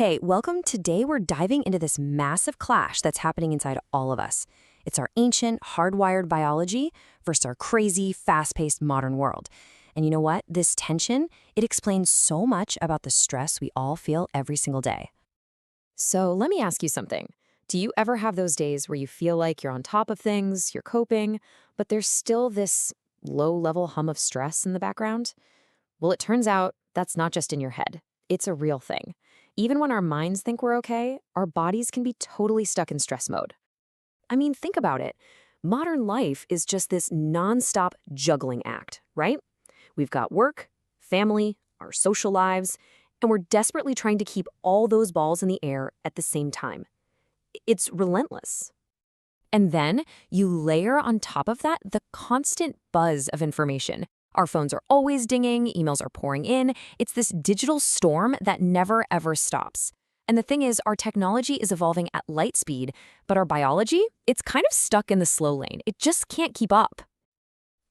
Hey, welcome. Today we're diving into this massive clash that's happening inside all of us. It's our ancient, hardwired biology versus our crazy, fast-paced modern world. And you know what? This tension, it explains so much about the stress we all feel every single day. So let me ask you something. Do you ever have those days where you feel like you're on top of things, you're coping, but there's still this low-level hum of stress in the background? Well, it turns out that's not just in your head. It's a real thing. Even when our minds think we're okay, our bodies can be totally stuck in stress mode. I mean, think about it. Modern life is just this nonstop juggling act, right? We've got work, family, our social lives, and we're desperately trying to keep all those balls in the air at the same time. It's relentless. And then you layer on top of that the constant buzz of information. Our phones are always dinging, emails are pouring in. It's this digital storm that never, ever stops. And the thing is, our technology is evolving at light speed, but our biology, it's kind of stuck in the slow lane. It just can't keep up.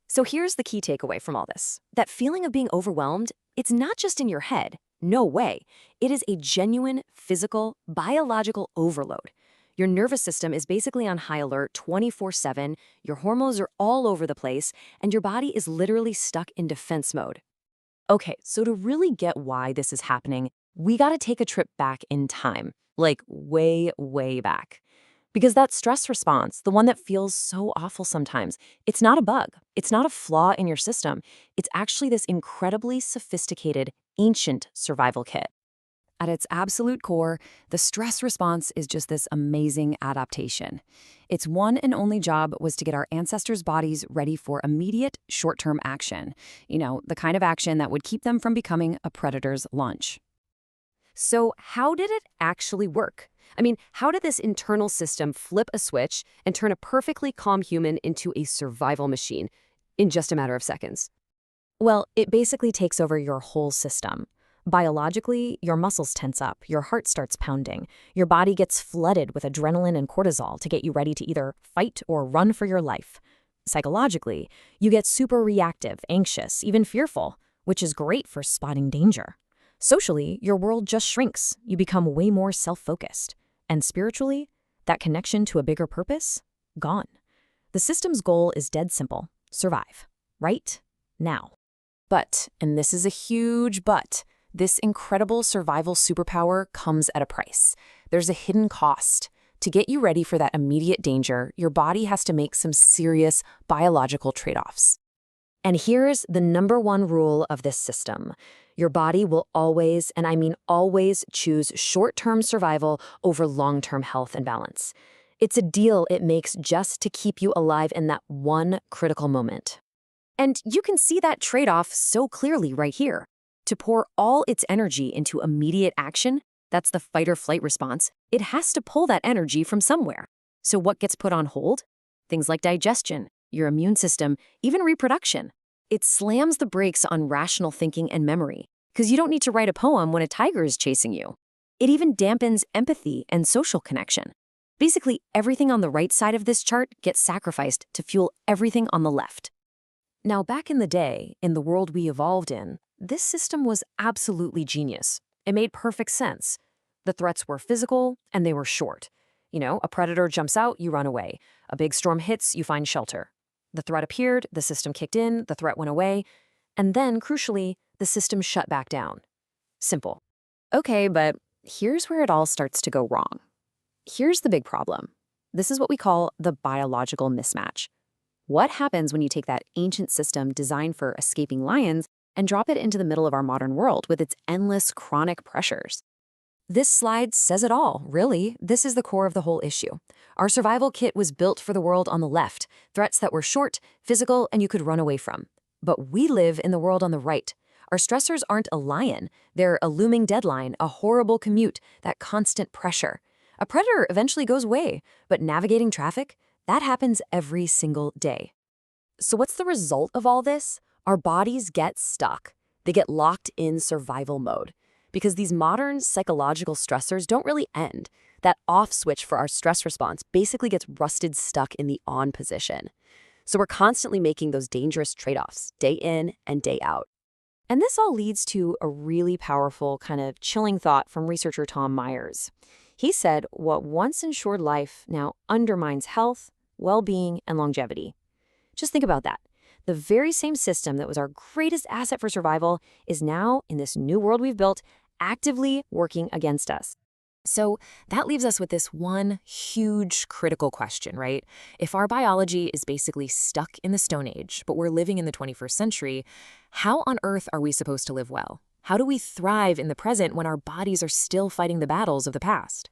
So here's the key takeaway from all this. That feeling of being overwhelmed, it's not just in your head. No way. It is a genuine, physical, biological overload. Your nervous system is basically on high alert 24/7, your hormones are all over the place, and your body is literally stuck in defense mode. Okay, so to really get why this is happening, we gotta take a trip back in time, like way, way back. Because that stress response, the one that feels so awful sometimes, it's not a bug. It's not a flaw in your system. It's actually this incredibly sophisticated, ancient survival kit. At its absolute core, the stress response is just this amazing adaptation. Its one and only job was to get our ancestors' bodies ready for immediate, short-term action. The kind of action that would keep them from becoming a predator's lunch. So how did it actually work? I mean, how did this internal system flip a switch and turn a perfectly calm human into a survival machine in just a matter of seconds? Well, it basically takes over your whole system. Biologically, your muscles tense up, your heart starts pounding, your body gets flooded with adrenaline and cortisol to get you ready to either fight or run for your life. Psychologically, you get super reactive, anxious, even fearful, which is great for spotting danger. Socially, your world just shrinks. You become way more self-focused. And spiritually, that connection to a bigger purpose? Gone. The system's goal is dead simple. Survive. Right? Now. But, and this is a huge but, this incredible survival superpower comes at a price. There's a hidden cost. To get you ready for that immediate danger, your body has to make some serious biological trade-offs. And here's the number one rule of this system. Your body will always, and I mean always, choose short-term survival over long-term health and balance. It's a deal it makes just to keep you alive in that one critical moment. And you can see that trade-off so clearly right here. To pour all its energy into immediate action, that's the fight-or-flight response, it has to pull that energy from somewhere. So what gets put on hold? Things like digestion, your immune system, even reproduction. It slams the brakes on rational thinking and memory, because you don't need to write a poem when a tiger is chasing you. It even dampens empathy and social connection. Basically, everything on the right side of this chart gets sacrificed to fuel everything on the left. Now, back in the day, in the world we evolved in, this system was absolutely genius. It made perfect sense. The threats were physical, and they were short. A predator jumps out, you run away. A big storm hits, you find shelter. The threat appeared, the system kicked in, the threat went away, and then, crucially, the system shut back down. Simple. Okay, but here's where it all starts to go wrong. Here's the big problem. This is what we call the biological mismatch. What happens when you take that ancient system designed for escaping lions and drop it into the middle of our modern world with its endless chronic pressures? This slide says it all, really. This is the core of the whole issue. Our survival kit was built for the world on the left, threats that were short, physical, and you could run away from. But we live in the world on the right. Our stressors aren't a lion. They're a looming deadline, a horrible commute, that constant pressure. A predator eventually goes away, but navigating traffic, that happens every single day. So what's the result of all this? Our bodies get stuck. They get locked in survival mode. Because these modern psychological stressors don't really end. That off switch for our stress response basically gets rusted stuck in the on position. So we're constantly making those dangerous trade-offs, day in and day out. And this all leads to a really powerful, kind of chilling thought from researcher Tom Meyers. He said what once ensured life now undermines health, well-being, and longevity. Just think about that. The very same system that was our greatest asset for survival is now, in this new world we've built, actively working against us. So that leaves us with this one huge critical question, right? If our biology is basically stuck in the Stone Age, but we're living in the 21st century, how on earth are we supposed to live well? How do we thrive in the present when our bodies are still fighting the battles of the past?